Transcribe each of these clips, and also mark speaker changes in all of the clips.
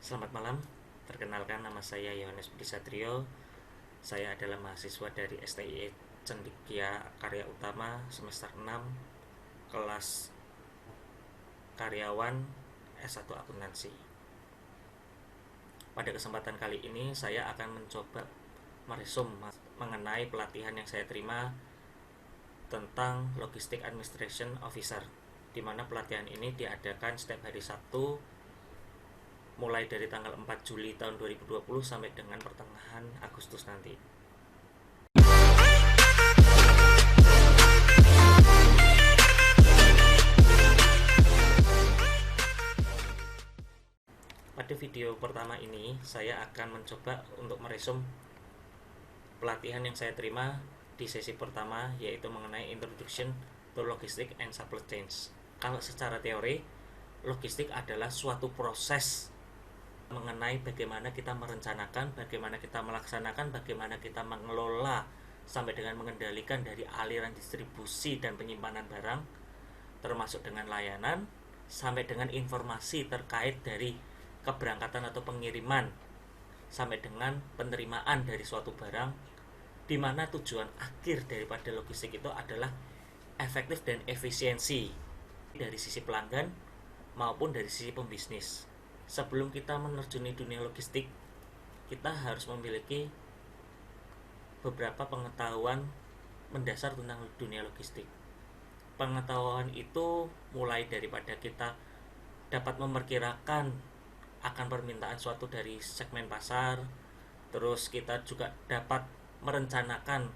Speaker 1: Selamat malam, perkenalkan nama saya Yohanes Budi Satrio. Saya adalah mahasiswa dari STIE Cendekia Karya Utama semester 6, kelas karyawan S1 Akuntansi. Pada kesempatan kali ini saya akan mencoba meresum mengenai pelatihan yang saya terima tentang Logistic Administration Officer, di mana pelatihan ini diadakan setiap hari Sabtu mulai dari tanggal 4 Juli tahun 2020 sampai dengan pertengahan Agustus nanti. Pada video pertama ini, saya akan mencoba untuk meresum pelatihan yang saya terima di sesi pertama, yaitu mengenai Introduction to Logistics and Supply Chains. Kalau secara teori, logistik adalah suatu proses mengenai bagaimana kita merencanakan, bagaimana kita melaksanakan, bagaimana kita mengelola sampai dengan mengendalikan dari aliran distribusi dan penyimpanan barang, termasuk dengan layanan, sampai dengan informasi terkait dari keberangkatan atau pengiriman, sampai dengan penerimaan dari suatu barang, di mana tujuan akhir daripada logistik itu adalah efektif dan efisiensi dari sisi pelanggan maupun dari sisi pembisnis. Sebelum kita menerjuni dunia logistik, kita harus memiliki beberapa pengetahuan mendasar tentang dunia logistik. Pengetahuan itu mulai daripada kita dapat memperkirakan akan permintaan suatu dari segmen pasar, terus kita juga dapat merencanakan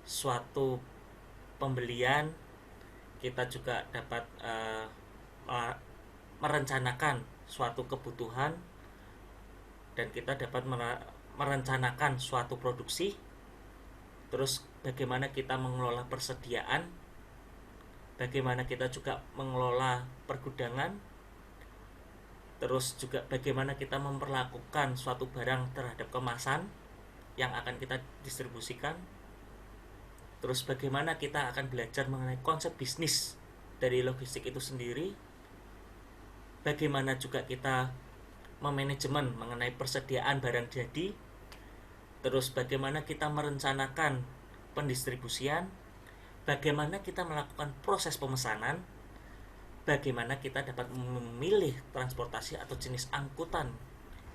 Speaker 1: suatu pembelian, kita juga dapat merencanakan suatu kebutuhan, dan kita dapat merencanakan suatu produksi. Terus bagaimana kita mengelola persediaan, bagaimana kita juga mengelola pergudangan, terus juga bagaimana kita memperlakukan suatu barang terhadap kemasan yang akan kita distribusikan. Terus bagaimana kita akan belajar mengenai konsep bisnis dari logistik itu sendiri, bagaimana juga kita memanajemen mengenai persediaan barang jadi, terus bagaimana kita merencanakan pendistribusian, bagaimana kita melakukan proses pemesanan, bagaimana kita dapat memilih transportasi atau jenis angkutan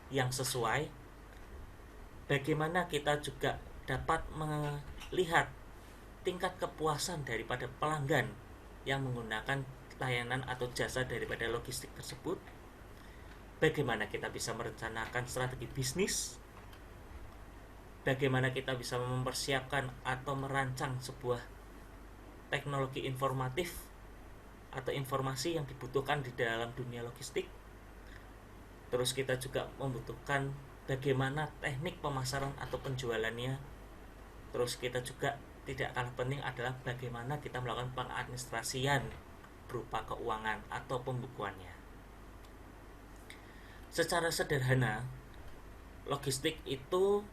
Speaker 1: yang sesuai, bagaimana kita juga dapat melihat tingkat kepuasan daripada pelanggan yang menggunakan layanan atau jasa daripada logistik tersebut, bagaimana kita bisa merencanakan strategi bisnis, bagaimana kita bisa mempersiapkan atau merancang sebuah teknologi informatif atau informasi yang dibutuhkan di dalam dunia logistik. Terus kita juga membutuhkan bagaimana teknik pemasaran atau penjualannya. Terus kita juga tidak kalah penting adalah bagaimana kita melakukan pengadministrasian berupa keuangan atau pembukuannya. Secara sederhana, logistik itu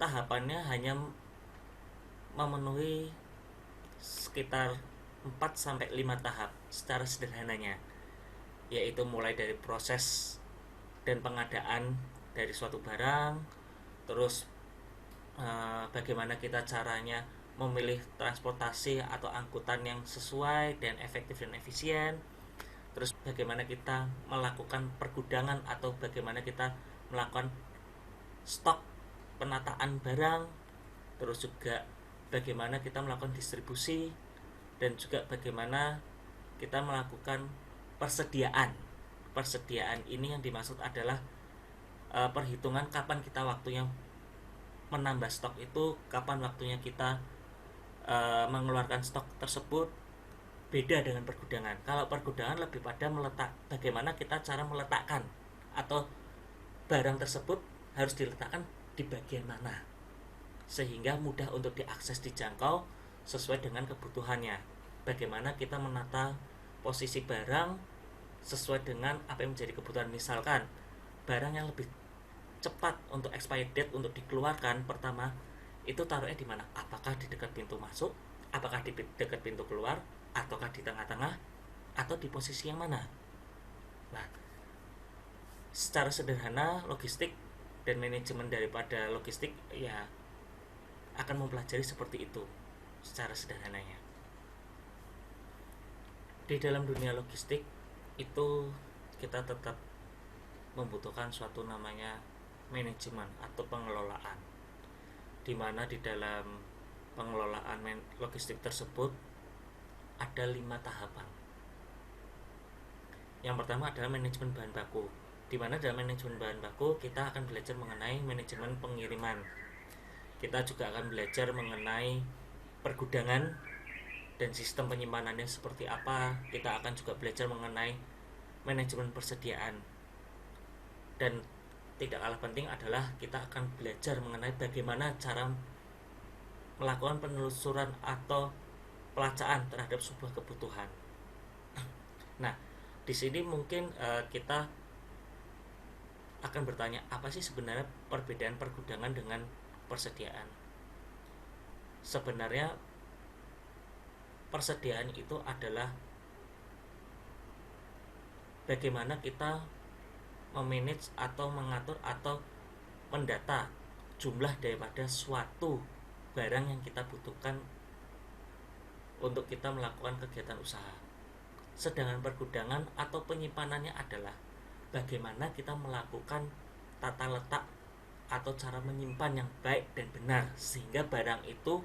Speaker 1: tahapannya hanya memenuhi sekitar 4-5 tahap secara sederhananya, yaitu mulai dari proses dan pengadaan dari suatu barang, terus bagaimana kita caranya memilih transportasi atau angkutan yang sesuai dan efektif dan efisien, terus bagaimana kita melakukan pergudangan atau bagaimana kita melakukan stok penataan barang, terus juga bagaimana kita melakukan distribusi, dan juga bagaimana kita melakukan persediaan. Persediaan ini yang dimaksud adalah perhitungan kapan kita waktunya menambah stok itu, kapan waktunya kita mengeluarkan stok tersebut. Beda dengan pergudangan. Kalau pergudangan lebih pada bagaimana kita cara meletakkan atau barang tersebut harus diletakkan di bagian mana sehingga mudah untuk diakses, dijangkau sesuai dengan kebutuhannya. Bagaimana kita menata posisi barang sesuai dengan apa yang menjadi kebutuhan. Misalkan barang yang lebih cepat untuk expired date untuk dikeluarkan pertama, itu taruhnya di mana? Apakah di dekat pintu masuk, apakah di dekat pintu keluar, ataukah di tengah-tengah, atau di posisi yang mana? Nah, Secara sederhana, logistik dan manajemen daripada logistik ya akan mempelajari seperti itu secara sederhananya. Di dalam dunia logistik itu kita tetap membutuhkan suatu namanya manajemen atau pengelolaan, di mana di dalam pengelolaan logistik tersebut ada 5 tahapan. Yang pertama adalah manajemen bahan baku, di mana dalam manajemen bahan baku kita akan belajar mengenai manajemen pengiriman. Kita juga akan belajar mengenai pergudangan dan sistem penyimpanannya seperti apa. Kita akan juga belajar mengenai manajemen persediaan. Dan tidak kalah penting adalah kita akan belajar mengenai bagaimana cara melakukan penelusuran atau pelacaan terhadap sebuah kebutuhan. Nah, di sini mungkin kita akan bertanya, apa sih sebenarnya perbedaan pergudangan dengan persediaan? Sebenarnya persediaan itu adalah bagaimana kita memanage atau mengatur atau mendata jumlah daripada suatu barang yang kita butuhkan untuk kita melakukan kegiatan usaha. Sedangkan pergudangan atau penyimpanannya adalah bagaimana kita melakukan tata letak atau cara menyimpan yang baik dan benar sehingga barang itu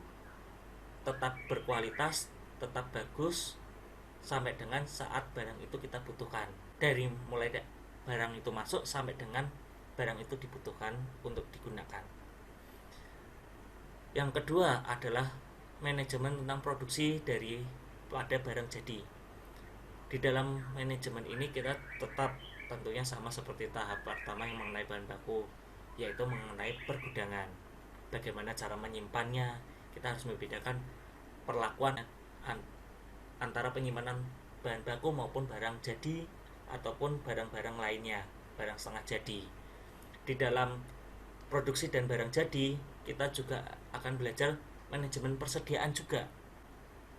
Speaker 1: tetap berkualitas, tetap bagus sampai dengan saat barang itu kita butuhkan. Dari mulai barang itu masuk sampai dengan barang itu dibutuhkan untuk digunakan. Yang kedua adalah manajemen tentang produksi pada barang jadi. Di dalam manajemen ini kita tetap tentunya sama seperti tahap pertama yang mengenai bahan baku, yaitu mengenai pergudangan. Bagaimana cara menyimpannya, kita harus membedakan perlakuan antara penyimpanan bahan baku maupun barang jadi ataupun barang-barang lainnya, barang setengah jadi. Di dalam produksi dan barang jadi, kita juga akan belajar manajemen persediaan juga.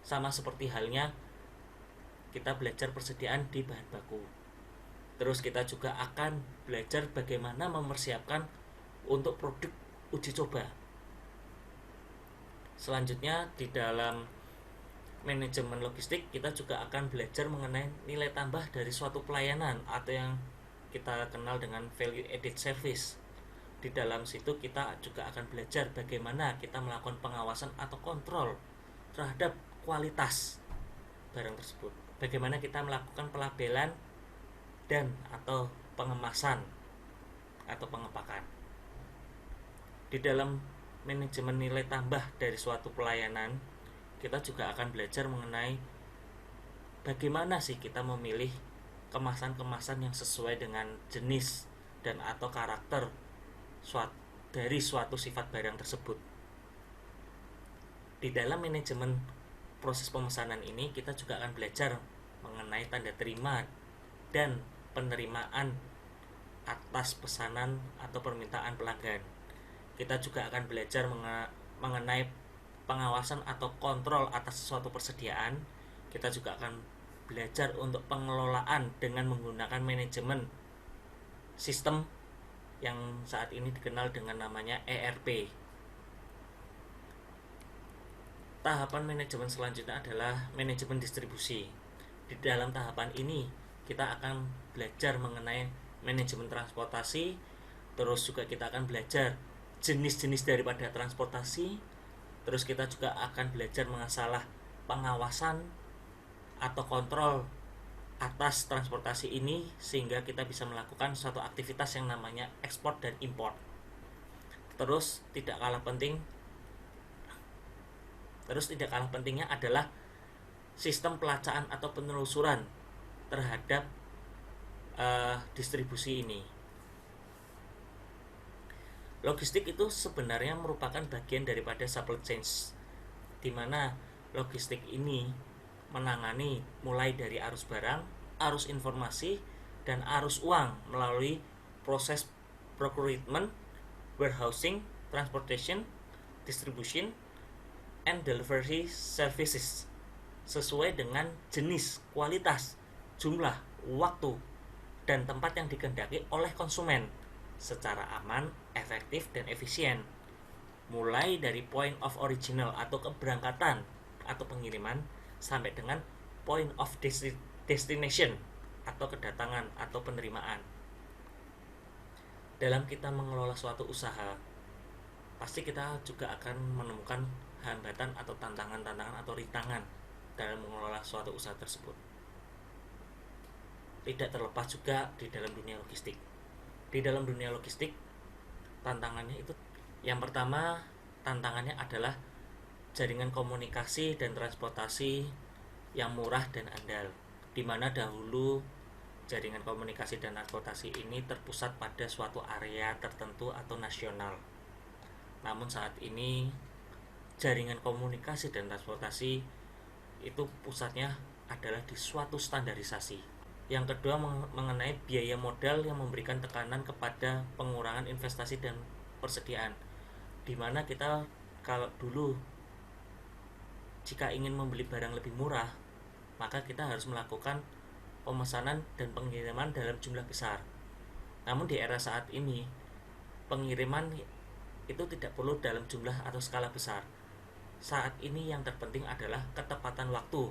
Speaker 1: Sama seperti halnya kita belajar persediaan di bahan baku. Terus kita juga akan belajar bagaimana mempersiapkan untuk produk uji coba. Selanjutnya di dalam manajemen logistik kita juga akan belajar mengenai nilai tambah dari suatu pelayanan atau yang kita kenal dengan value added service. Di dalam situ kita juga akan belajar bagaimana kita melakukan pengawasan atau kontrol terhadap kualitas barang tersebut. Bagaimana kita melakukan pelabelan dan atau pengemasan atau pengepakan. Di dalam manajemen nilai tambah dari suatu pelayanan, kita juga akan belajar mengenai bagaimana sih kita memilih kemasan-kemasan yang sesuai dengan jenis dan atau karakter dari suatu sifat barang tersebut. Di dalam manajemen proses pemesanan ini kita juga akan belajar mengenai tanda terima dan penerimaan atas pesanan atau permintaan pelanggan. Kita juga akan belajar mengenai pengawasan atau kontrol atas suatu persediaan. Kita juga akan belajar untuk pengelolaan dengan menggunakan manajemen sistem yang saat ini dikenal dengan namanya ERP. Tahapan manajemen selanjutnya adalah manajemen distribusi. Di dalam tahapan ini kita akan belajar mengenai manajemen transportasi. Terus juga kita akan belajar jenis-jenis daripada transportasi. Terus kita juga akan belajar mengenai pengawasan atau kontrol atas transportasi ini sehingga kita bisa melakukan suatu aktivitas yang namanya ekspor dan impor. Terus tidak kalah pentingnya adalah sistem pelacaan atau penelusuran terhadap distribusi ini. Logistik itu sebenarnya merupakan bagian daripada supply chain, di mana logistik ini menangani mulai dari arus barang, arus informasi, dan arus uang melalui proses procurement, warehousing, transportation, distribution, and delivery services sesuai dengan jenis, kualitas, jumlah, waktu, dan tempat yang dikehendaki oleh konsumen secara aman, efektif, dan efisien. Mulai dari point of original atau keberangkatan atau pengiriman sampai dengan point of destination atau kedatangan atau penerimaan. Dalam kita mengelola suatu usaha, pasti kita juga akan menemukan hambatan atau tantangan-tantangan atau rintangan dalam mengelola suatu usaha tersebut. Tidak terlepas juga di dalam dunia logistik. Di dalam dunia logistik, tantangannya itu yang pertama, tantangannya adalah jaringan komunikasi dan transportasi yang murah dan andal, di mana dahulu jaringan komunikasi dan transportasi ini terpusat pada suatu area tertentu atau nasional. Namun saat ini jaringan komunikasi dan transportasi itu pusatnya adalah di suatu standarisasi. Yang kedua, mengenai biaya modal yang memberikan tekanan kepada pengurangan investasi dan persediaan, di mana kita kalau dulu jika ingin membeli barang lebih murah, maka kita harus melakukan pemesanan dan pengiriman dalam jumlah besar. Namun di era saat ini, pengiriman itu tidak perlu dalam jumlah atau skala besar. Saat ini yang terpenting adalah ketepatan waktu,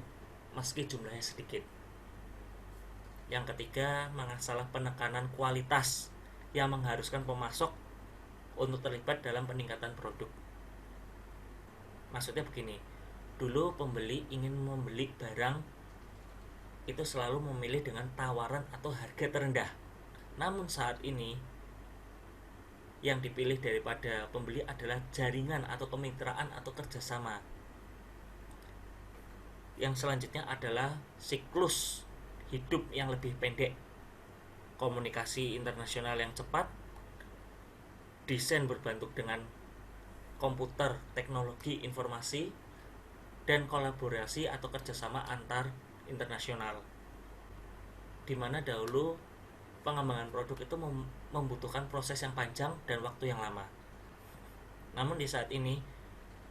Speaker 1: meski jumlahnya sedikit. Yang ketiga, masalah penekanan kualitas yang mengharuskan pemasok untuk terlibat dalam peningkatan produk. Maksudnya begini, dulu pembeli ingin membeli barang itu selalu memilih dengan tawaran atau harga terendah. Namun saat ini yang dipilih daripada pembeli adalah jaringan atau kemitraan atau kerjasama. Yang selanjutnya adalah siklus hidup yang lebih pendek, komunikasi internasional yang cepat, desain berbentuk dengan komputer, teknologi informasi, dan kolaborasi atau kerjasama antar internasional. Di mana dahulu pengembangan produk itu membutuhkan proses yang panjang dan waktu yang lama. Namun di saat ini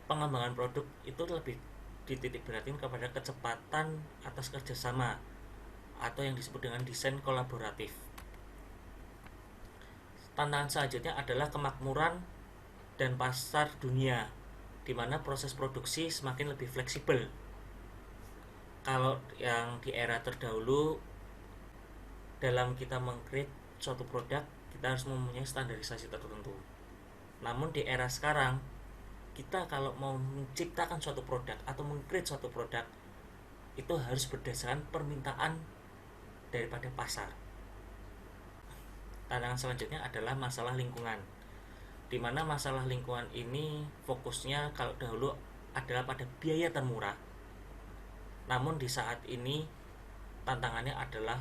Speaker 1: pengembangan produk itu lebih dititik beratkan kepada kecepatan atas kerjasama atau yang disebut dengan desain kolaboratif. Tantangan selanjutnya adalah kemakmuran dan pasar dunia, di mana proses produksi semakin lebih fleksibel. Kalau yang di era terdahulu, dalam kita meng-create suatu produk, kita harus mempunyai standarisasi tertentu. Namun di era sekarang, kita kalau mau menciptakan suatu produk atau meng-create suatu produk, itu harus berdasarkan permintaan daripada pasar. Tantangan selanjutnya adalah masalah lingkungan, di mana masalah lingkungan ini fokusnya kalau dahulu adalah pada biaya termurah. Namun di saat ini tantangannya adalah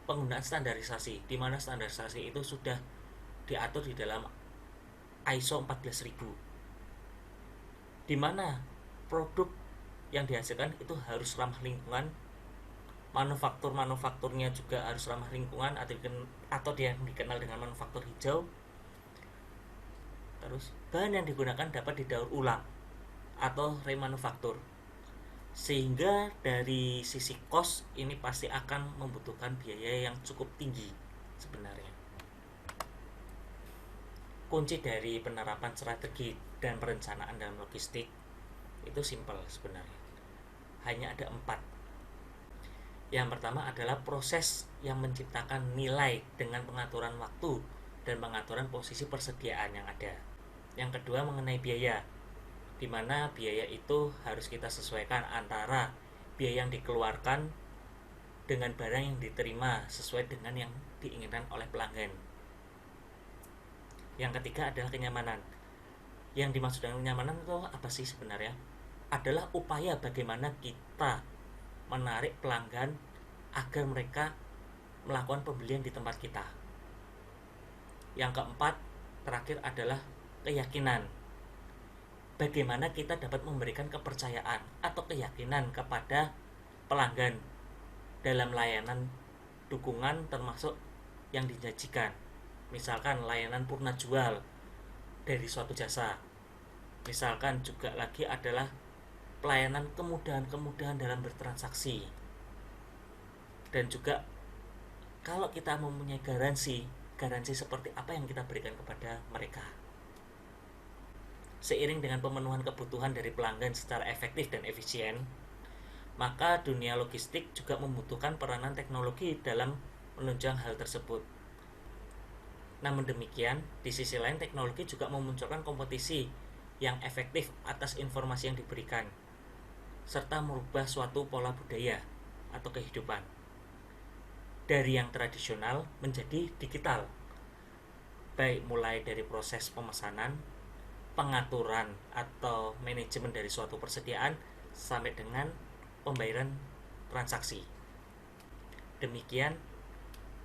Speaker 1: penggunaan standarisasi, di mana standarisasi itu sudah diatur di dalam ISO 14000, di mana produk yang dihasilkan itu harus ramah lingkungan, manufakturnya juga harus ramah lingkungan atau dia dikenal dengan manufaktur hijau. Terus bahan yang digunakan dapat didaur ulang atau remanufaktur, sehingga dari sisi cost ini pasti akan membutuhkan biaya yang cukup tinggi. Sebenarnya kunci dari penerapan strategi dan perencanaan dalam logistik itu simpel sebenarnya, hanya ada 4. Yang pertama adalah proses yang menciptakan nilai dengan pengaturan waktu dan pengaturan posisi persediaan yang ada. Yang kedua mengenai biaya, di mana biaya itu harus kita sesuaikan antara biaya yang dikeluarkan dengan barang yang diterima sesuai dengan yang diinginkan oleh pelanggan. Yang ketiga adalah kenyamanan. Yang dimaksud dengan kenyamanan itu apa sih sebenarnya? Adalah upaya bagaimana kita menarik pelanggan agar mereka melakukan pembelian di tempat kita. Yang keempat, terakhir adalah keyakinan. Bagaimana kita dapat memberikan kepercayaan atau keyakinan kepada pelanggan dalam layanan dukungan termasuk yang dijanjikan. Misalkan layanan purna jual dari suatu jasa. Misalkan juga lagi adalah pelayanan kemudahan-kemudahan dalam bertransaksi, dan juga kalau kita mempunyai garansi seperti apa yang kita berikan kepada mereka. Seiring dengan pemenuhan kebutuhan dari pelanggan secara efektif dan efisien, maka dunia logistik juga membutuhkan peranan teknologi dalam menunjang hal tersebut. Namun demikian, di sisi lain teknologi juga memunculkan kompetisi yang efektif atas informasi yang diberikan, serta merubah suatu pola budaya atau kehidupan dari yang tradisional menjadi digital, baik mulai dari proses pemesanan, pengaturan atau manajemen dari suatu persediaan sampai dengan pembayaran transaksi. Demikian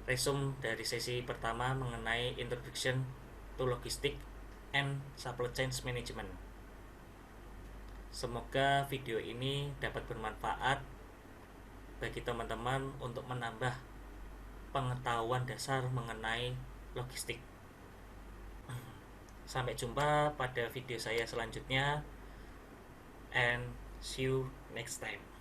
Speaker 1: resume dari sesi pertama mengenai Introduction to Logistics and Supply Chain Management. Semoga video ini dapat bermanfaat bagi teman-teman untuk menambah pengetahuan dasar mengenai logistik. Sampai jumpa pada video saya selanjutnya, and see you next time.